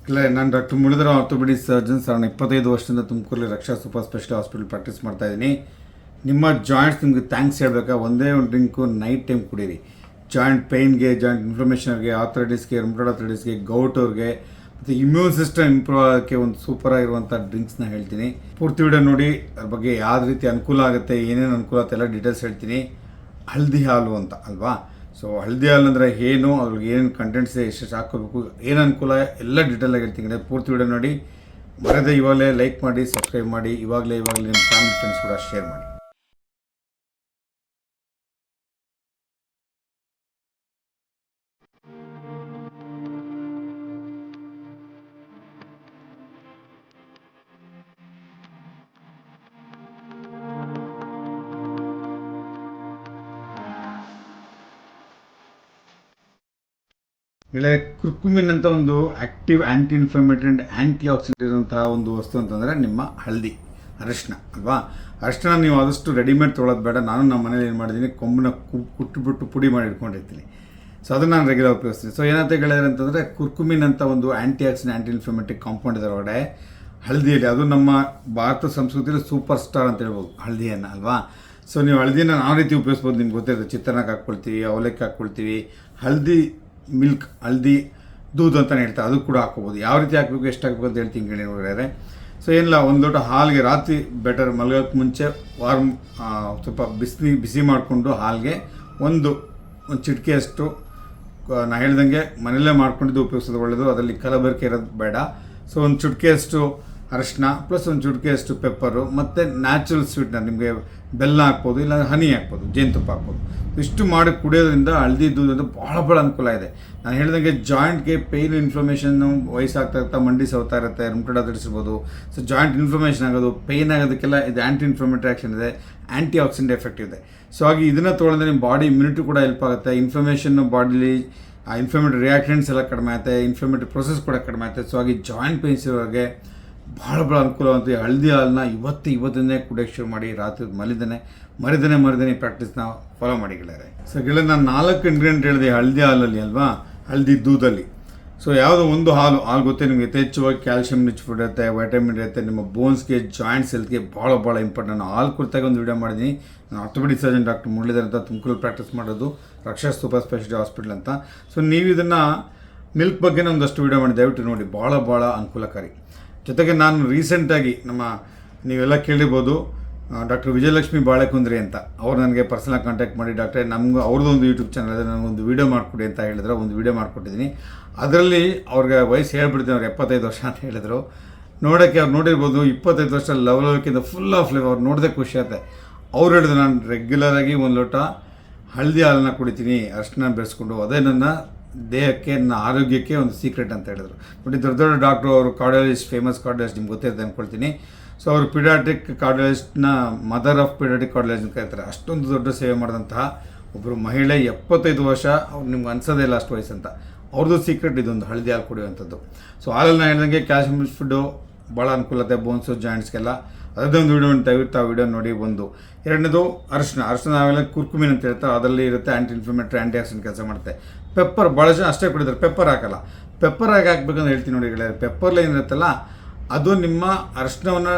ಇಲ್ಲ, ನಾನು doctor Muralidhar orthopaedic surgeon. ನಾನು 25 ವರ್ಷದಿಂದ ತುಮಕೂರಲ್ಲಿ ರಕ್ಷಾ ಸೂಪರ್ ಸ್ಪೆಷಲ್ ಹಾಸ್ಪಿಟಲ್ ಪ್ರಾಕ್ಟೀಸ್ ಮಾಡ್ತಾ ಇದ್ದೀನಿ. ನಿಮ್ಮ ಜಾಯಿಂಟ್ಸ್ ನಿಮಗೆ ಥ್ಯಾಂಕ್ಸ್ ಹೇಳಬೇಕಾ, ಒಂದೇ ಒಂದು ಡ್ರಿಂಕು ನೈಟ್ ಟೈಮ್ ಕುಡೀರಿ. ಜಾಯಿಂಟ್ ಪೇಯ್ನ್ಗೆ, ಜಾಯಿಂಟ್ ಇನ್ಫ್ಲಮೇಷನ್ಗೆ, ಆರ್ಥರೈಟಿಸ್ಗೆ, ರುಮಟಾಯ್ಡ್ ಆರ್ಥರೈಟಿಸ್ಗೆ, ಗೌಟ್ ಅವ್ರಿಗೆ ಮತ್ತು ಇಮ್ಯೂನ್ ಸಿಸ್ಟಮ್ ಇಂಪ್ರೂವ್ ಆಗೋಕ್ಕೆ ಒಂದು ಸೂಪರಾಗಿರುವಂಥ ಡ್ರಿಂಕ್ಸ್ನ ಹೇಳ್ತೀನಿ. ಪೂರ್ತಿ ವಿಡಿಯೋ ನೋಡಿ, ಅದ್ರ ಬಗ್ಗೆ ಯಾವ್ದು ರೀತಿ ಅನುಕೂಲ ಆಗುತ್ತೆ, ಏನೇನು ಅನುಕೂಲ ಆಗುತ್ತೆ ಎಲ್ಲ ಡೀಟೇಲ್ಸ್ ಹೇಳ್ತೀನಿ. ಹಳದಿ ಹಾಲು ಅಂತ ಅಲ್ವಾ? ಸೊ ಹಳದಿ ಹಾಲು ಅಂದರೆ ಏನು, ಅದ್ರಿಗೆ ಏನೇನು ಕಂಟೆಂಟ್ಸ್, ಎಷ್ಟು ಹಾಕೋಬೇಕು, ಏನು ಅನುಕೂಲ ಎಲ್ಲ ಡೀಟೇಲಾಗಿ ಹೇಳ್ತೀನಿ. ಪೂರ್ತಿ ವಿಡಿಯೋ ನೋಡಿ, ಮರದೇ ಇವಾಗಲೇ ಲೈಕ್ ಮಾಡಿ, ಸಬ್ಸ್ಕ್ರೈಬ್ ಮಾಡಿ, ಇವಾಗಲೇ ನಿಮ್ಮ ಫ್ಯಾಮಿಲಿ ಫ್ರೆಂಡ್ಸ್ ಕೂಡ ಶೇರ್ ಮಾಡಿ. ಇಲ್ಲ, ಕುರ್ಕುಮಿನ್ ಅಂತ ಒಂದು active anti inflammatory and anti accident ಇರುವಂತಹ ಒಂದು ವಸ್ತು ಅಂತಂದರೆ ನಿಮ್ಮ ಹಳದಿ, ಅರಿಶಿನ ಅಲ್ವಾ? ಅರಿಶಿನ ನೀವು ಆದಷ್ಟು ರೆಡಿಮೇಡ್ ತೊಗೊಳೋದು ಬೇಡ. ನಾನು ನಮ್ಮ ಮನೇಲಿ ಏನು ಮಾಡಿದ್ದೀನಿ, ಕೊಂಬನ್ನ ಕುಟ್ಬಿಟ್ಟು ಪುಡಿ ಮಾಡಿ ಇಟ್ಕೊಂಡಿರ್ತೀನಿ. ಸೊ ಅದನ್ನು ನಾನು ರೆಗ್ಯುಲರ್ ಉಪಯೋಗಿಸ್ತೀನಿ. ಸೊ ಏನಂತ ಹೇಳಿದ್ರೆ ಅಂತಂದರೆ, ಕುರ್ಕುಮಿನ್ ಅಂತ ಒಂದು ಆ್ಯಂಟಿ ಆಕ್ಸಿಡೆಂಟ್ ಆ್ಯಂಟಿ ಇನ್ಫ್ಲಮೇಟರಿ ಕಾಂಪೌಂಡ್ ಇದೆ ಹೊರಗಡೆ ಹಳದಿಯಲ್ಲಿ. ಅದು ನಮ್ಮ ಭಾರತ ಸಂಸ್ಕೃತಿಯಲ್ಲಿ ಸೂಪರ್ ಸ್ಟಾರ್ ಅಂತ ಹೇಳ್ಬೋದು ಹಳದಿಯನ್ನು ಅಲ್ವಾ? ಸೊ ನೀವು ಹಳದಿನ ಯಾವ ರೀತಿ ಉಪಯೋಗಿಸ್ಬೋದು ನಿಮ್ಗೆ ಗೊತ್ತಿರುತ್ತೆ. ಚಿತ್ರಾನ್ನಕ್ಕೆ ಹಾಕ್ಕೊಳ್ತೀವಿ, ಅವಲಕ್ಕಿ ಹಾಕ್ಕೊಳ್ತೀವಿ, ಹಳದಿ ಮಿಲ್ಕ್, ಹಳದಿ ದೂದ್ ಅಂತಲೇ ಹೇಳ್ತಾರೆ, ಅದು ಕೂಡ ಹಾಕ್ಕೋಬೋದು. ಯಾವ ರೀತಿ ಹಾಕಬೇಕು, ಎಷ್ಟು ಹಾಕಬೇಕು ಅಂತ ಹೇಳ್ತೀನಿ ಕೇಳಿ ನೋಡಿದ್ರೆ. ಸೊ ಏನಿಲ್ಲ, ಒಂದು ಲೋಟ ಹಾಲಿಗೆ ರಾತ್ರಿ ಬೆಟರ್ ಮಲಗೋಕ್ಕೆ ಮುಂಚೆ ಸ್ವಲ್ಪ ಬಿಸಿ ಮಾಡಿಕೊಂಡು ಹಾಲಿಗೆ ಒಂದು ಚಿಟಿಕೆಯಷ್ಟು, ನಾನು ಹೇಳ್ದಂಗೆ ಮನೆಯಲ್ಲೇ ಮಾಡ್ಕೊಂಡಿದ್ದು ಉಪಯೋಗಿಸೋದು ಒಳ್ಳೆಯದು. ಅದರಲ್ಲಿ ಕಲಬೆರಕೆ ಇರೋದು ಬೇಡ. ಸೊ ಒಂದು ಚುಟಿಕೆಯಷ್ಟು ಅರಿಶಿನ ಪ್ಲಸ್ ಒಂದು ಚುಟಿಕೆಯಷ್ಟು ಪೆಪ್ಪರು ಮತ್ತು ನ್ಯಾಚುರಲ್ ಸ್ವೀಟ್ನರ್, ನಿಮಗೆ ಬೆಲ್ಲ ಹಾಕ್ಬೋದು, ಇಲ್ಲ ಹನಿ ಹಾಕ್ಬೋದು, ಜೇನುತುಪ್ಪ ಹಾಕ್ಬೋದು. ಇಷ್ಟು ಮಾಡಿ ಕುಡಿಯೋದ್ರಿಂದ ಹಳದಿ ದೂಧದಿಂದ ಭಾಳ ಅನುಕೂಲ ಇದೆ. ನಾನು ಹೇಳಿದಂಗೆ ಜಾಯಿಂಟ್ಗೆ ಪೇಯ್ನ್, ಇನ್ಫ್ಲಮೇಷನ್ನು, ವಯಸ್ಸಾಗ್ತಾ ಮಂಡಿ ಸೌತಾ ಇರುತ್ತೆ, ರುಮಟಾಯ್ಡ್ ಆರ್ಥರೈಟಿಸ್ ಇರ್ಬೋದು. ಸೊ ಜಾಯಿಂಟ್ ಇನ್ಫ್ಲಮೇಷನ್ ಆಗೋದು, ಪೇಯ್ನ್ ಆಗೋದಕ್ಕೆಲ್ಲ ಇದು ಆ್ಯಂಟಿ ಇನ್ಫ್ಲಮೇಟರಿ ಆ್ಯಕ್ಷನ್ ಇದೆ, ಆ್ಯಂಟಿ ಆಕ್ಸಿಡೆಂಟ್ ಎಫೆಕ್ಟ್ ಇದೆ. ಸೊ ಹಾಗೆ ಇದನ್ನು ತೊಗೊಳ್ಳೋದ್ರೆ ನಿಮ್ಮ ಬಾಡಿ ಇಮ್ಯುನಿಟಿ ಕೂಡ ಹೆಲ್ಪ್ ಆಗುತ್ತೆ. ಇನ್ಫ್ಲಮೇಷನ್ನು ಬಾಡಿಲಿ ಆ ಇನ್ಫ್ಲಮೇಟರಿ ರಿಯಾಕ್ಷನ್ಸ್ ಎಲ್ಲ ಕಡಿಮೆ ಆಗುತ್ತೆ, ಇನ್ಫ್ಲಮೇಟರಿ ಪ್ರೊಸೆಸ್ ಕೂಡ ಕಡಿಮೆ ಆಗುತ್ತೆ. ಸೊ ಹಾಗೆ ಜಾಯಿಂಟ್ ಪೇಯ್ನ್ಸ್ ಇರೋರಿಗೆ ಭಾಳ ಅನುಕೂಲ ಆಗುತ್ತೆ. ಹಳದಿ ಹಾಲನ್ನ ಇವತ್ತಿಂದೇ ಕುಡಿಯೋಕ್ಕೆ ಶುರು ಮಾಡಿ, ರಾತ್ರಿ ಮರಿದೇನೆ ಪ್ರಾಕ್ಟೀಸ್ನ ಫಾಲೋ ಮಾಡಿ ಗೆಳೆಯರೆ. ಸೊ ಗೆಳೆಯ, ನಾನು 4 ಇಂಗ್ರೀಡಿಯೆಂಟ್ ಹೇಳಿದೆ ಹಳದಿ ಹಾಲಲ್ಲಿ ಅಲ್ವಾ, ಹಳದಿ ದೂಧಲ್ಲಿ. ಸೊ ಯಾವುದೋ ಒಂದು ಹಾಲು ಗೊತ್ತೇ ನಿಮಗೆ, ಯಥೇಚ್ಛವಾಗಿ ಕ್ಯಾಲ್ಶಿಯಂ ರಿಚ್ ಫುಡ್ ಇರುತ್ತೆ, ವೈಟಮಿನ್ ಇರುತ್ತೆ, ನಿಮ್ಮ ಬೋನ್ಸ್ಗೆ, ಜಾಯಿಂಟ್ಸ್ ಹೆಲ್ತ್ಗೆ ಭಾಳ ಇಂಪಾರ್ಟೆಂಟ್. ನಾನು ಹಾಲು ಕುರಿತಾಗಿ ಒಂದು ವಿಡಿಯೋ ಮಾಡಿದ್ದೀನಿ. ನಾನು ಆರ್ಥೋಪೆಡಿಕ್ ಸರ್ಜನ್ ಡಾಕ್ಟರ್ ಮುರಳೀಧರ್ ಅಂತ, ತುಮಕೂರಲ್ಲಿ ಪ್ರಾಕ್ಟೀಸ್ ಮಾಡೋದು ರಕ್ಷಾ ಸೂಪರ್ ಸ್ಪೆಷಲ್ ಹಾಸ್ಪಿಟಲ್ ಅಂತ. ಸೊ ನೀವು ಇದನ್ನು ಮಿಲ್ಕ್ ಬಗ್ಗೆ ಒಂದಷ್ಟು ವಿಡಿಯೋ ಮಾಡಿ, ದಯವಿಟ್ಟು ನೋಡಿ, ಭಾಳ ಅನುಕೂಲಕಾರಿ. ಜೊತೆಗೆ ನಾನು ರೀಸೆಂಟಾಗಿ ನೀವೆಲ್ಲ ಕೇಳಿರ್ಬೋದು, ಡಾಕ್ಟರ್ ವಿಜಯಲಕ್ಷ್ಮಿ ಬಾಳೆಕುಂದ್ರಿ ಅಂತ, ಅವ್ರು ನನಗೆ ಪರ್ಸನಲ್ ಕಾಂಟ್ಯಾಕ್ಟ್ ಮಾಡಿ, ಡಾಕ್ಟ್ರೆ ನಮ್ಗೆ ಅವ್ರದ್ದೊಂದು ಯೂಟ್ಯೂಬ್ ಚಾನಲ್ ಇದೆ, ನನಗೊಂದು ವೀಡಿಯೋ ಮಾಡಿಕೊಡಿ ಅಂತ ಹೇಳಿದ್ರು. ಒಂದು ವೀಡಿಯೋ ಮಾಡಿಕೊಟ್ಟಿದ್ದೀನಿ. ಅದರಲ್ಲಿ ಅವ್ರಿಗೆ ವಯಸ್ಸು ಹೇಳ್ಬಿಡ್ತೀನಿ, ಅವ್ರು 75 ವರ್ಷ ಅಂತ ಹೇಳಿದ್ರು. ನೋಡೋಕ್ಕೆ ಅವ್ರು ನೋಡಿರ್ಬೋದು, 25 ವರ್ಷ ಲವಲವಿಕೆಯಿಂದ ಫುಲ್ ಆಫ್ ಲೈಫ್. ಅವ್ರು ನೋಡಿದೆ ಖುಷಿ ಆಗುತ್ತೆ. ಅವ್ರು ಹೇಳಿದ್ರು, ನಾನು ರೆಗ್ಯುಲರಾಗಿ ಒಂದು ಲೋಟ ಹಳದಿ ಹಾಲನ್ನ ಕುಡಿತೀನಿ, ಅರಿಶಿನ ಬೆರೆಸ್ಕೊಂಡು, ಅದೇ ನನ್ನ ದೇಹಕ್ಕೆ, ನನ್ನ ಆರೋಗ್ಯಕ್ಕೆ ಒಂದು ಸೀಕ್ರೆಟ್ ಅಂತ ಹೇಳಿದ್ರು. ನೋಡಿ, ದೊಡ್ಡ ಡಾಕ್ಟ್ರು, ಅವರು ಕಾರ್ಡಿಯಾಲಜಿಸ್ಟ್, ಫೇಮಸ್ ಕಾರ್ಡಿಯಾಲಜಿಸ್ಟ್, ನಿಮ್ಗೆ ಗೊತ್ತಿರುತ್ತೆ ಅಂದ್ಕೊಳ್ತೀನಿ. ಸೊ ಅವರು ಪಿಡಿಯಾಟ್ರಿಕ್ ಕಾರ್ಡಿಯಾಲಜಿಸ್ಟ್ನ ಮದರ್ ಆಫ್ ಪಿಡಿಯಾಟ್ರಿಕ್ ಕಾರ್ಡಿಯಾಲಜಿ ಅಂತ ಕರೀತಾರೆ. ಅಷ್ಟೊಂದು ದೊಡ್ಡ ಸೇವೆ ಮಾಡಿದಂತಹ ಒಬ್ಬರು ಮಹಿಳೆ, 75 ವರ್ಷ, ಅವ್ರು ನಿಮ್ಗೆ ಅನ್ಸೋದೇ ಇಲ್ಲ ಅಷ್ಟು ವಯಸ್ಸಂತ. ಅವ್ರದ್ದು ಸೀಕ್ರೆಟ್ ಇದೊಂದು ಹಳದಿ ಹಾಲು ಕುಡಿಯುವಂಥದ್ದು. ಸೊ ಹಾಲಲ್ಲಿ ನಾನು ಹೇಳ್ದಂಗೆ ಕ್ಯಾಲ್ಶಿಯಂ ರಿಚ್ ಫುಡ್ಡು ಭಾಳ ಅನುಕೂಲತೆ, ಬೋನ್ಸು, ಜಾಯಿಂಟ್ಸ್ಗೆಲ್ಲ. ಅದೊಂದು ವಿಡಿಯೋ ದಯವಿಟ್ಟು ಆ ವಿಡಿಯೋ ನೋಡಿ. ಒಂದು ಎರಡನೇದು ಅರಿಶಿನ ನಾವೆಲ್ಲ ಕುರ್ಕುಮಿನ್ ಅಂತ ಹೇಳ್ತಾರೆ, ಅದರಲ್ಲಿ ಇರುತ್ತೆ ಆ್ಯಂಟಿ ಇನ್ಫ್ಲಮೇಟರಿ, ಆ್ಯಂಟಿ ಆಕ್ಸಿಡೆಂಟ್ ಕೆಲಸ ಮಾಡುತ್ತೆ. ಪೆಪ್ಪರ್ ಭಾಳ ಜನ ಅಷ್ಟೇ ಕುಡಿತಾರೆ, ಪೆಪ್ಪರ್ ಹಾಕಲ್ಲ. ಪೆಪ್ಪರ್ ಹಾಕಬೇಕಂತ ಹೇಳ್ತೀನಿ ನೋಡಿ ಗೆಳೆಯರು. ಪೆಪ್ಪರ್ಲಿ ಏನಿರುತ್ತಲ್ಲ, ಅದು ನಿಮ್ಮ ಅರಿಶಿನವನ್ನು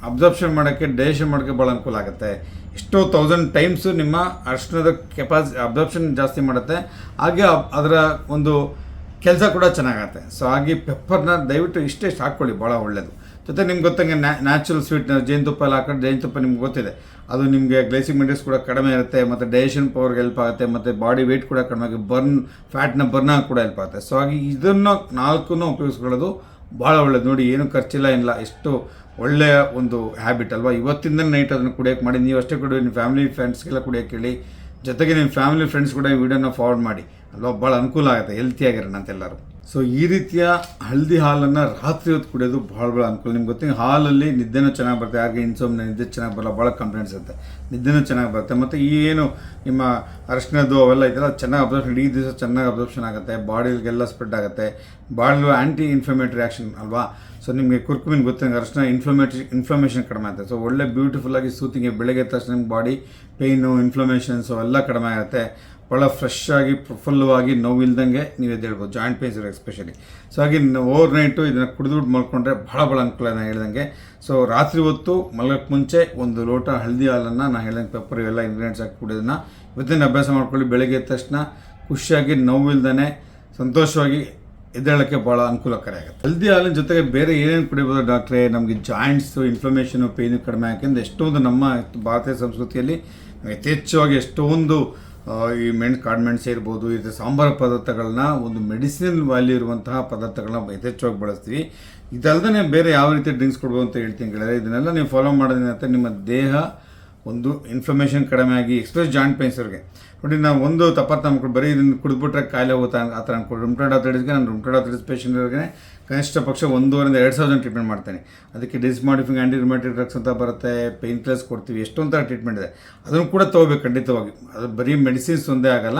ಅಬ್ಸರ್ಪ್ಷನ್ ಮಾಡೋಕ್ಕೆ, ಡೈಜೆಷನ್ ಮಾಡೋಕ್ಕೆ ಭಾಳ ಅನುಕೂಲ ಆಗುತ್ತೆ. ಎಷ್ಟೋ 1000 ಟೈಮ್ಸು ನಿಮ್ಮ ಅರಿಶಿನದ ಅಬ್ಸರ್ಪ್ಷನ್ ಜಾಸ್ತಿ ಮಾಡುತ್ತೆ. ಹಾಗೆ ಅದರ ಒಂದು ಕೆಲಸ ಕೂಡ ಚೆನ್ನಾಗತ್ತೆ. ಸೊ ಹಾಗೆ ಪೆಪ್ಪರ್ನ ದಯವಿಟ್ಟು ಇಷ್ಟೇ ಹಾಕ್ಕೊಳ್ಳಿ, ಭಾಳ ಒಳ್ಳೆಯದು. ಜೊತೆ ನಿಮ್ಗೆ ಗೊತ್ತಂಗೆ ನ್ಯಾಚುರಲ್ ಸ್ವೀಟ್ನರ್, ಜೇನುತುಪ್ಪ ಎಲ್ಲ ಹಾಕೊಂಡು, ಜೇನುತುಪ್ಪ ನಿಮ್ಗೆ ಗೊತ್ತಿದೆ, ಅದು ನಿಮಗೆ ಗ್ಲೈಸಿಮಿಕ್ ಇಂಡೆಕ್ಸ್ ಕೂಡ ಕಡಿಮೆ ಇರುತ್ತೆ, ಮತ್ತು ಡೈಜೆಷನ್ ಪವರ್ಗೆ ಹೆಲ್ಪ್ ಆಗುತ್ತೆ, ಮತ್ತು ಬಾಡಿ ವೆಯ್ಟ್ ಕೂಡ ಕಡಿಮೆ ಆಗಿ ಫ್ಯಾಟ್ನ ಬರ್ನ್ ಕೂಡ ಹೆಲ್ಪ್ ಆಗುತ್ತೆ. ಸೊ ಹಾಗೆ ಇದನ್ನು 4 ಉಪಯೋಗಿಸ್ಕೊಳ್ಳೋದು ಭಾಳ ಒಳ್ಳೆಯದು. ನೋಡಿ, ಏನು ಖರ್ಚಿಲ್ಲ, ಏನಿಲ್ಲ, ಎಷ್ಟು ಒಳ್ಳೆಯ ಒಂದು ಹ್ಯಾಬಿಟ್ ಅಲ್ವಾ? ಇವತ್ತಿಂದ ನೈಟ್ ಅದನ್ನು ಕುಡಿಯೋಕ್ಕೆ ಮಾಡಿ, ನೀವು ಅಷ್ಟೇ ಕುಡಿಯೋ, ನಿಮ್ಮ ಫ್ಯಾಮಿಲಿ ಫ್ರೆಂಡ್ಸ್ಗೆಲ್ಲ ಕುಡಿಯೋಕ್ಕೆ ಹೇಳಿ. ಜೊತೆಗೆ ನಿಮ್ಮ ಫ್ಯಾಮಿಲಿ ಫ್ರೆಂಡ್ಸ್ ಕೂಡ ಈ ವಿಡಿಯೋನ ಫಾರ್ವರ್ಡ್ ಮಾಡಿ ಅಲ್ವಾ? ಭಾಳ ಅನುಕೂಲ ಆಗುತ್ತೆ, ಹೆಲ್ತಿಯಾಗಿರೋಣ ಅಂತೆಲ್ಲರೂ. ಸೊ ಈ ರೀತಿಯ ಹಳದಿ ಹಾಲನ್ನು ರಾತ್ರಿ ಹೊತ್ತು ಕುಡಿಯೋದು ಭಾಳ ಅನುಕೂಲ. ನಿಮ್ಗೆ ಗೊತ್ತಿಗೆ ಹಾಲಲ್ಲಿ ನಿದ್ದೆನೂ ಚೆನ್ನಾಗಿ ಬರುತ್ತೆ, ಹಾಗೆ ಇನ್ಸೋಮ್ನ ನಿದ್ದೆ ಚೆನ್ನಾಗಿ ಬರಲ್ಲ, ಭಾಳ ಕಂಪ್ಲೇಂಟ್ಸ್ ಇರುತ್ತೆ, ನಿದ್ದೆನೂ ಚೆನ್ನಾಗಿ ಬರುತ್ತೆ. ಮತ್ತು ಈ ಏನು ನಿಮ್ಮ ಅರಿಶಿನದ್ದು ಅವೆಲ್ಲ ಇದೆಲ್ಲ ಚೆನ್ನಾಗಿ ಅಬ್ಸರ್ಪ್ಷನ್, ಇಡೀ ದಿವಸ ಚೆನ್ನಾಗಿ ಅಬ್ಸರ್ಪ್ಷನ್ ಆಗುತ್ತೆ, ಬಾಡಿಗೆಲ್ಲ ಸ್ಪ್ರೆಡ್ ಆಗುತ್ತೆ. ಬಾಡಿಲು ಆ್ಯಂಟಿ ಇನ್ಫ್ಲಮೇಟರಿ ಆ್ಯಕ್ಷನ್ ಅಲ್ವಾ? ಸೊ ನಿಮಗೆ ಕುರ್ಕುಮಿನ್ ಗೊತ್ತಂಗೆ ಅರಿಶಿನ ಇನ್ಫ್ಲಮೇಷನ್ ಕಡಿಮೆ ಆಗುತ್ತೆ. ಸೊ ಒಳ್ಳೆ ಬ್ಯೂಟಿಫುಲ್ಲಾಗಿ ಸೂತಿಂಗ್, ಬೆಳಗ್ಗೆ ತಕ್ಷಣ ನಿಮ್ಗೆ ಬಾಡಿ ಪೇಯ್ನು, ಇನ್ಫ್ಲಮೇಷನ್ಸು ಎಲ್ಲ ಕಡಿಮೆ ಆಗುತ್ತೆ. ಭಾಳ ಫ್ರೆಶ್ ಆಗಿ ಪ್ರಫುಲ್ಲವಾಗಿ ನೋವಿಲ್ದಂಗೆ ನೀವು ಎದ್ದೇಳ್ಬೋದು, ಜಾಯಿಂಟ್ ಪೇನ್ಸ್ ಇರೋ ಎಸ್ಪೆಷಲಿ. ಸೊ ಹಾಗೆ ಓವರ್ ನೈಟು ಇದನ್ನು ಕುಡಿದ್ಬಿಟ್ಟು ಮಲ್ಕೊಂಡ್ರೆ ಭಾಳ ಅನುಕೂಲ. ನಾನು ಹೇಳ್ದಂಗೆ ಸೊ ರಾತ್ರಿ ಹೊತ್ತು ಮಲಗಕ್ಕೆ ಮುಂಚೆ ಒಂದು ಲೋಟ ಹಳದಿ ಹಾಲನ್ನು ನಾನು ಹೇಳ್ದಂಗೆ ಪೆಪ್ಪರ್ ಇವೆಲ್ಲ ಇಂಗ್ರೀಡಿಯೆಂಟ್ಸ್ ಹಾಕಿ ಕುಡಿಯೋದನ್ನು ಇವತ್ತಿನ ಅಭ್ಯಾಸ ಮಾಡ್ಕೊಳ್ಳಿ. ಬೆಳಗ್ಗೆ ಎದ್ದ ತಕ್ಷಣ ಖುಷಿಯಾಗಿ ನೋವಿಲ್ದೇ ಸಂತೋಷವಾಗಿ ಎದ್ದೇಳೋಕ್ಕೆ ಭಾಳ ಅನುಕೂಲಕರ ಆಗುತ್ತೆ. ಹಲ್ದಿ ಹಾಲಿನ ಜೊತೆಗೆ ಬೇರೆ ಏನೇನು ಕುಡಿಬೋದು ಡಾಕ್ಟ್ರೇ? ನಮಗೆ ಜಾಯಿಂಟ್ಸು ಇನ್ಫ್ಲಮೇಷನು ಪೇಯ್ನು ಕಡಿಮೆ ಯಾಕೆಂದರೆ ಎಷ್ಟೊಂದು ನಮ್ಮ ಭಾರತೀಯ ಸಂಸ್ಕೃತಿಯಲ್ಲಿ ಯಥೇಚ್ಛವಾಗಿ ಎಷ್ಟೊಂದು ಈ ಕಾಳುಮೆಣಸು ಇರ್ಬೋದು, ಇದು ಸಾಂಬಾರು ಪದಾರ್ಥಗಳನ್ನ ಒಂದು ಮೆಡಿಸಿನಲ್ ವ್ಯಾಲ್ಯೂ ಇರುವಂತಹ ಪದಾರ್ಥಗಳನ್ನ ಯಥೇಚ್ಛವಾಗಿ ಬಳಸ್ತೀವಿ. ಇದಲ್ಲದೆ ಬೇರೆ ಯಾವ ರೀತಿ ಡ್ರಿಂಕ್ಸ್ ಕೊಡ್ಬೋದು ಅಂತ ಹೇಳ್ತೀನಿ ಕೇಳಿದ್ರೆ, ಇದನ್ನೆಲ್ಲ ನೀವು ಫಾಲೋ ಮಾಡೋದೇನಂತ ನಿಮ್ಮ ದೇಹ ಒಂದು ಇನ್ಫ್ಲಮೇಷನ್ ಕಡಿಮೆ ಆಗಿ ಎಕ್ಸ್ಪ್ರೆಸ್ ಜಾಯಿಂಟ್ ಪೇನ್ಸವ್ರಿಗೆ ನೋಡಿ. ನಾವು ಒಂದು ತಪ್ಪಾಗಿ ನಮ್ಗೆ ಬರೀ ಇದನ್ನು ಕುಡಿದ್ಬಿಟ್ರೆ ಕಾಯಿಲೆ ಹೋಗ್ತಾ ಆ ಥರ ಅನ್ಕೊಂಡು ರುಮ್ಟಾಯ್ಡ್ ಆರ್ಥರೈಟಿಸ್ಗೆ ನಾನು ರುಮ್ಟಾಯ್ಡ್ ಆರ್ಥರೈಟಿಸ್ ಪೇಷಂಟ್ಗಳಿಗೆ ಕನಿಷ್ಠ ಪಕ್ಷ 1,500-2,000 ಟ್ರೀಟ್ಮೆಂಟ್ ಮಾಡ್ತೀನಿ. ಅದಕ್ಕೆ ಡಿಸ್ಮಾಡಿಫಿಂಗ್ ಆ್ಯಂಟಿ ರುಮ್ಯಾಟಿಕ್ ಡ್ರಗ್ಸ್ ಅಂತ ಬರುತ್ತೆ, ಪೇನ್ ಕಿಲ್ಲರ್ಸ್ ಕೊಡ್ತೀವಿ, ಎಷ್ಟೊಂದು ಥರ ಟ್ರೀಟ್ಮೆಂಟ್ ಇದೆ. ಅದನ್ನು ಕೂಡ ತೊಗೋಬೇಕು ಖಂಡಿತವಾಗಿ. ಅದು ಬರೀ ಮೆಡಿಸಿನ್ಸ್ ಒಂದೇ ಆಗಲ್ಲ,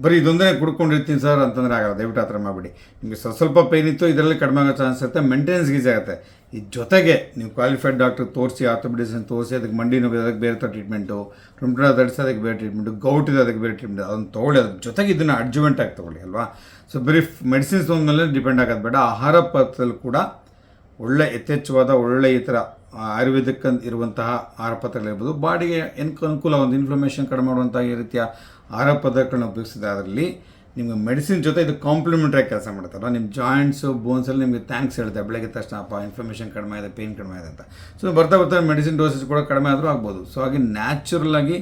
ಬರೀ ಇದೊಂದೇ ಕುಡ್ಕೊಂಡಿರ್ತೀನಿ ಸರ್ ಅಂತಂದರೆ ಆಗಲ್ಲ. ದಯವಿಟ್ಟು ಆ ಥರ ಮಾಡಿಬಿಡಿ. ನಿಮಗೆ ಸ್ವಲ್ಪ ಪೇನ್ ಇತ್ತು, ಇದರಲ್ಲಿ ಕಡಿಮೆ ಆಗೋ ಚಾನ್ಸ್ ಇರುತ್ತೆ, ಮೇಂಟೆನೆನ್ಸ್ ಈಸಿ ಆಗುತ್ತೆ. ಈ ಜೊತೆಗೆ ನೀವು ಕ್ವಾಲಿಫೈಡ್ ಡಾಕ್ಟರ್ ತೋರಿಸಿ, ಆರ್ಥೋಪೆಡಿಷನ್ ತೋರಿಸಿ, ಅದಕ್ಕೆ ಮಂಡಿ ನೋವು ಅದಕ್ಕೆ ಬೇರೆ ಥರ ಟ್ರೀಟ್ಮೆಂಟ್, ರುಮ್ಟಾಯ್ಡ್ ಆರ್ಥರೈಟಿಸ್ ಅದಕ್ಕೆ ಬೇರೆ ಟ್ರೀಟ್ಮೆಂಟು, ಗೌಟ್ ಇದೆ ಅದಕ್ಕೆ ಬೇರೆ ಟ್ರೀಟ್ಮೆಂಟ್, ಅದನ್ನು ತೊಗೊಳ್ಳಿ. ಅದ್ರ ಜೊತೆಗೆ ಇದನ್ನು ಅಡ್ಜುವೆಂಟ್ ಆಗಿ ತೊಗೊಳ್ಳಿ ಅಲ್ವಾ. ಸೊ ಬರೀ ಮೆಡಿಸಿನ್ಸ್ ಮೇಲೆ ಡಿಪೆಂಡ್ ಆಗೋದು ಬೇಡ. ಆಹಾರ ಪದಾರ್ಥದಲ್ಲಿ ಕೂಡ ಒಳ್ಳೆ ಯಥೇಚ್ಛವಾದ ಒಳ್ಳೆ ಈ ಥರ ಆಯುರ್ವೇದಿಕ್ ಇರುವಂತಹ ಆಹಾರ ಪದಾರ್ಥಗಳಿರ್ಬೋದು, ಬಾಡಿಗೆ ಅನುಕೂಲ ಒಂದು ಇನ್ಫ್ಲಮೇಷನ್ ಕಡಿಮೆ ಮಾಡುವಂಥ ಈ ರೀತಿಯ ಆಹಾರ ಪದಾರ್ಥಗಳನ್ನ ಉಪಯೋಗಿಸಿದೆ. ಅದರಲ್ಲಿ ನಿಮಗೆ ಮೆಡಿಸಿನ್ ಜೊತೆ ಇದು ಕಾಂಪ್ಲಿಮೆಂಟ್ರಿ ಕೆಲಸ ಮಾಡುತ್ತಲ್ಲ, ನಿಮ್ಮ ಜಾಯಿಂಟ್ಸು ಬೋನ್ಸಲ್ಲಿ ನಿಮಗೆ ಥ್ಯಾಂಕ್ಸ್ ಹೇಳ್ತಾರೆ ಬೆಳಗ್ಗೆ ತಕ್ಷಣ, ಇನ್ಫ್ಲಮೇಷನ್ ಕಡಿಮೆ ಇದೆ, ಪೇನ್ ಕಡಿಮೆ ಇದೆ ಅಂತ. ಸೊ ಬರ್ತಾ ಮೆಡಿಸಿನ್ ಡೋಸೇಜ್ ಕೂಡ ಕಡಿಮೆ ಆದರೂ ಆಗ್ಬೋದು. ಸೊ ಹಾಗೆ ನ್ಯಾಚುರಲಾಗಿ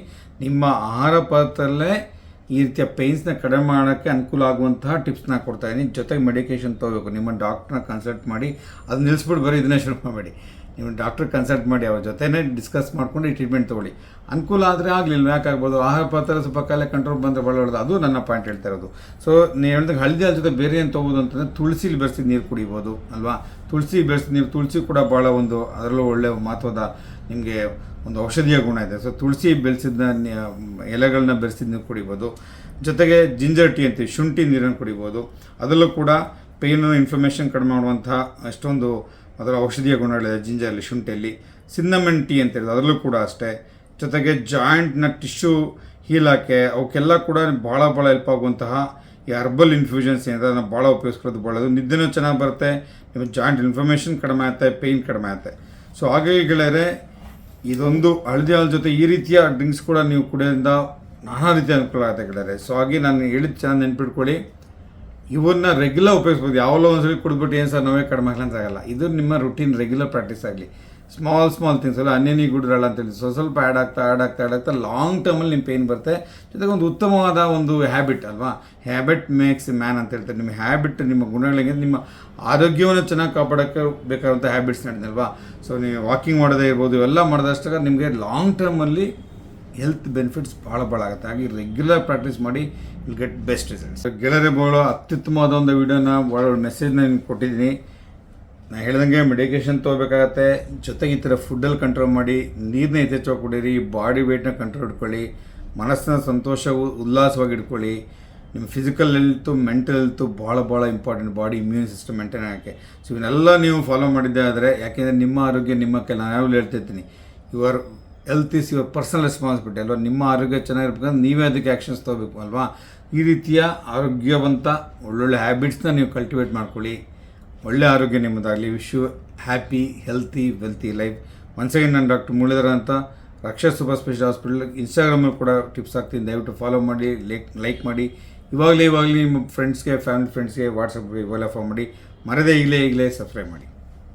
ನಿಮ್ಮ ಆಹಾರ ಪದಾರ್ಥದಲ್ಲೇ ಈ ರೀತಿಯ ಪೇಯ್ನ್ಸ್ನ ಕಡಿಮೆ ಮಾಡೋಕ್ಕೆ ಅನುಕೂಲ ಆಗುವಂತಹ ಟಿಪ್ಸ್ನ ಕೊಡ್ತಾಯಿದ್ದೀನಿ. ಜೊತೆಗೆ ಮೆಡಿಕೇಷನ್ ತೊಗೋಬೇಕು. ನಿಮ್ಮ ಡಾಕ್ಟ್ರನ್ನ ಕನ್ಸಲ್ಟ್ ಮಾಡಿ, ಅದು ನಿಲ್ಲಿಸ್ಬಿಟ್ಟು ಬರೀ ಇದನ್ನೇ ಶುರು ಮಾಡಬೇಡಿ. ನೀವು ಡಾಕ್ಟ್ರ್ ಕನ್ಸಲ್ಟ್ ಮಾಡಿ ಅವ್ರ ಜೊತೆನೇ ಡಿಸ್ಕಸ್ ಮಾಡ್ಕೊಂಡು ಈ ಟ್ರೀಟ್ಮೆಂಟ್ ತೊಗೊಳ್ಳಿ. ಅನುಕೂಲ ಆದರೆ ಆಗಲಿಲ್ಲ, ಯಾಕಾಗ್ಬೋದು. ಆಹಾರ ಪದಾರ್ಥ ಸ್ವಲ್ಪ ಕಾಯಿಲೆ ಕಂಟ್ರೋಲ್ ಬಂದರೆ ಭಾಳ ಒಳ್ಳೆಯದು. ಅದು ನನ್ನ ಪಾಯಿಂಟ್ ಹೇಳ್ತಾ ಇರೋದು. ಸೊ ನೀವು ಹೇಳಿದಾಗ ಹಳದಿ ಹಾಲು ಜೊತೆ ಬೇರೆ ಏನು ತೊಗೋಬೋದು ಅಂತಂದರೆ ತುಳಸಿಲಿ ಬೆರೆಸಿದ ನೀರು ಕುಡಿಬೋದು ಅಲ್ವಾ. ತುಳಸಿ ಬೆರೆಸಿದ ನೀರು, ತುಳಸಿ ಕೂಡ ಭಾಳ ಒಂದು ಅದರಲ್ಲೂ ಒಳ್ಳೆಯ ಮಹತ್ವದ ನಿಮಗೆ ಒಂದು ಔಷಧೀಯ ಗುಣ ಇದೆ. ಸೊ ತುಳಸಿ ಬೆಳೆಸಿದ ಎಲೆಗಳನ್ನ ಬೆರೆಸಿದ ನೀರು ಕುಡಿಬೋದು. ಜೊತೆಗೆ ಜಿಂಜರ್ ಟೀ ಅಂತೀವಿ, ಶುಂಠಿ ನೀರನ್ನು ಕುಡಿಬೋದು. ಅದರಲ್ಲೂ ಕೂಡ ಪೇನು ಇನ್ಫ್ಲಮೇಷನ್ ಕಡಿಮೆ ಮಾಡುವಂಥ ಅಷ್ಟೊಂದು ಅದರ ಔಷಧೀಯ ಗುಣಗಳಿದೆ ಜಿಂಜರಲ್ಲಿ, ಶುಂಠಿಯಲ್ಲಿ. ಸಿನ್ನಮನ್ ಟೀ ಅಂತ ಹೇಳಿದೆ, ಅದರಲ್ಲೂ ಕೂಡ ಅಷ್ಟೇ. ಜೊತೆಗೆ ಜಾಯಿಂಟ್ನ ಟಿಶ್ಯೂ ಹೀಲಾಕೆ ಅವಕ್ಕೆಲ್ಲ ಕೂಡ ಭಾಳ ಹೆಲ್ಪ್ ಆಗುವಂತಹ ಈ ಹರ್ಬಲ್ ಇನ್ಫ್ಯೂಷನ್ಸ್ ಏನಿದೆ ಅದನ್ನು ಭಾಳ ಉಪಯೋಗಿಸ್ಕೊಳ್ಳೋದು ಒಳ್ಳೆಯದು. ನಿದ್ದೆನೂ ಚೆನ್ನಾಗಿ ಬರುತ್ತೆ, ನಿಮ್ಮ ಜಾಯಿಂಟ್ ಇನ್ಫ್ಲಮೇಷನ್ ಕಡಿಮೆ ಆಗುತ್ತೆ, ಪೇಯ್ನ್ ಕಡಿಮೆ ಆಗುತ್ತೆ. ಸೊ ಹಾಗಾಗಿ ಗೆಳೆಯರೆ, ಇದೊಂದು ಹಳದಿ ಹಾಲು ಜೊತೆ ಈ ರೀತಿಯ ಡ್ರಿಂಕ್ಸ್ ಕೂಡ ನೀವು ಕುಡಿಯೋದ್ರಿಂದ ನಾನಾ ರೀತಿಯ ಅನುಕೂಲ ಆಗುತ್ತೆ ಗೆಳೆಯರೆ. ಸೊ ಹಾಗೆ ನಾನು ಹೇಳಿದ ಚೆನ್ನಾಗಿ ನೆನ್ಪಿಟ್ಕೊಳ್ಳಿ, ಇವನ್ನ ರೆಗ್ಯುಲರ್ ಉಪಯೋಗಿಸ್ಬೋದು. ಯಾವಲ್ಲೋ ಒಂದ್ಸಲಿ ಕುಡಿದ್ಬಿಟ್ಟು ಏನು ಸರ್ ನೋವೇ ಕಡಿಮೆ ಆಗಲ್ಲ. ಇದು ನಿಮ್ಮ ರುಟೀನ್ ರೆಗ್ಯುಲರ್ ಪ್ರಾಕ್ಟೀಸ್ ಆಗಲಿ. ಸ್ಮಾಲ್ ಥಿಂಗ್ಸ್ ಅಲ್ಲ, ಅನ್ನೇನಿ ಗುಡ್ರಲ್ಲ ಅಂತೇಳಿ ಸ್ವಲ್ಪ ಆ್ಯಡ್ ಆಗ್ತಾ ಲಾಂಗ್ ಟರ್ಮಲ್ಲಿ ನಿಮ್ಮ ಪೇಯ್ನ್ ಬರುತ್ತೆ. ಜೊತೆಗೆ ಒಂದು ಉತ್ತಮವಾದ ಒಂದು ಹ್ಯಾಬಿಟ್ ಅಲ್ವಾ, ಹ್ಯಾಬಿಟ್ ಮೇಕ್ಸ್ ಮ್ಯಾನ್ ಅಂತ ಹೇಳ್ತಾರೆ. ನಿಮ್ಮ ಹ್ಯಾಬಿಟ್, ನಿಮ್ಮ ಗುಣಗಳಿಗೆ, ನಿಮ್ಮ ಆರೋಗ್ಯವನ್ನು ಚೆನ್ನಾಗಿ ಕಾಪಾಡೋಕ್ಕೆ ಬೇಕಾದಂಥ ಹ್ಯಾಬಿಟ್ಸ್ ನಡೆದಲ್ವಾ. ಸೊ ನೀವು ವಾಕಿಂಗ್ ಮಾಡೋದೇ ಇರ್ಬೋದು, ಇವೆಲ್ಲ ಮಾಡಿದಷ್ಟಾಗ ನಿಮಗೆ ಲಾಂಗ್ ಟರ್ಮಲ್ಲಿ ಹೆಲ್ತ್ ಬೆನಿಫಿಟ್ಸ್ ಭಾಳ ಆಗುತ್ತೆ. ಹಾಗೆ ರೆಗ್ಯುಲರ್ ಪ್ರಾಕ್ಟೀಸ್ ಮಾಡಿ, ವಿಲ್ ಗೆಟ್ ಬೆಸ್ಟ್ ರಿಸಲ್ಟ್ಸ್. ಗೆಳೆಯರೆ, ಭಾಳ ಅತ್ಯುತ್ತಮವಾದ ಒಂದು ವಿಡಿಯೋನ, ಭಾಳ ಮೆಸೇಜ್ನ ನಿಮ್ಗೆ ಕೊಟ್ಟಿದ್ದೀನಿ. ನಾನು ಹೇಳ್ದಂಗೆ ಮೆಡಿಕೇಷನ್ ತೊಗೋಬೇಕಾಗತ್ತೆ. ಜೊತೆಗೆ ಈ ಥರ ಫುಡ್ಡಲ್ಲಿ ಕಂಟ್ರೋಲ್ ಮಾಡಿ, ನೀರನ್ನ ಯಥೇಚ್ಛವಾಗಿ ಕುಡೀರಿ, ಬಾಡಿ ವೆಯ್ಟ್ನ ಕಂಟ್ರೋಲ್ ಇಟ್ಕೊಳ್ಳಿ, ಮನಸ್ಸನ್ನ ಸಂತೋಷ ಉಲ್ಲಾಸವಾಗಿ ಇಟ್ಕೊಳ್ಳಿ. ನಿಮ್ಮ ಫಿಸಿಕಲ್ ಹೆಲ್ತು, ಮೆಂಟಲ್ ಹೆಲ್ತು ಭಾಳ important, body immune system maintain ಆಗೋಕ್ಕೆ. ಸೊ ಇವನ್ನೆಲ್ಲ ನೀವು ಫಾಲೋ ಮಾಡಿದ್ದೆ ಆದರೆ, ಯಾಕೆಂದರೆ ನಿಮ್ಮ ಆರೋಗ್ಯ ನಿಮ್ಮ ಕೈಲಿ, ನಾನು ಯಾವಾಗಲೂ ಹೇಳ್ತಿರ್ತೀನಿ, your health is your personal responsibility ಅಲ್ವಾ. ನಿಮ್ಮ ಆರೋಗ್ಯ ಚೆನ್ನಾಗಿರ್ಬೇಕಂದ್ರೆ ನೀವೇ ಅದಕ್ಕೆ ಆ್ಯಕ್ಷನ್ಸ್ ತೊಗೋಬೇಕು ಅಲ್ವಾ. ಈ ರೀತಿಯ ಆರೋಗ್ಯವಂತ ಒಳ್ಳೊಳ್ಳೆ ಹ್ಯಾಬಿಟ್ಸ್ನ ನೀವು ಕಲ್ಟಿವೇಟ್ ಮಾಡ್ಕೊಳ್ಳಿ. ಒಳ್ಳೆ ಆರೋಗ್ಯ ನಿಮ್ಮದಾಗಲಿ. Wish you happy, healthy, wealthy life. Once again ನಾನು ಡಾಕ್ಟರ್ ಮುರಳೀಧರ ಅಂತ, ರಕ್ಷಾ ಸೂಪರ್ ಸ್ಪೆಷಲ್ ಹಾಸ್ಪಿಟಲ್. ಇನ್ಸ್ಟಾಗ್ರಾಮಲ್ಲಿ ಕೂಡ ಟಿಪ್ಸ್ ಹಾಕ್ತೀನಿ, ದಯವಿಟ್ಟು ಫಾಲೋ ಮಾಡಿ, ಲೈಕ್ ಮಾಡಿ. ಇವಾಗಲೇ ನಿಮ್ಮ ಫ್ರೆಂಡ್ಸ್ಗೆ, ಫ್ಯಾಮಿಲಿ ಫ್ರೆಂಡ್ಸ್ಗೆ ವಾಟ್ಸಪ್ಗೆ ಇವೆಲ್ಲ ಫಾಲೋ ಮಾಡಿ. ಮರದೇ ಈಗಲೇ ಸಬ್ಸ್ಕ್ರೈಬ್ ಮಾಡಿ.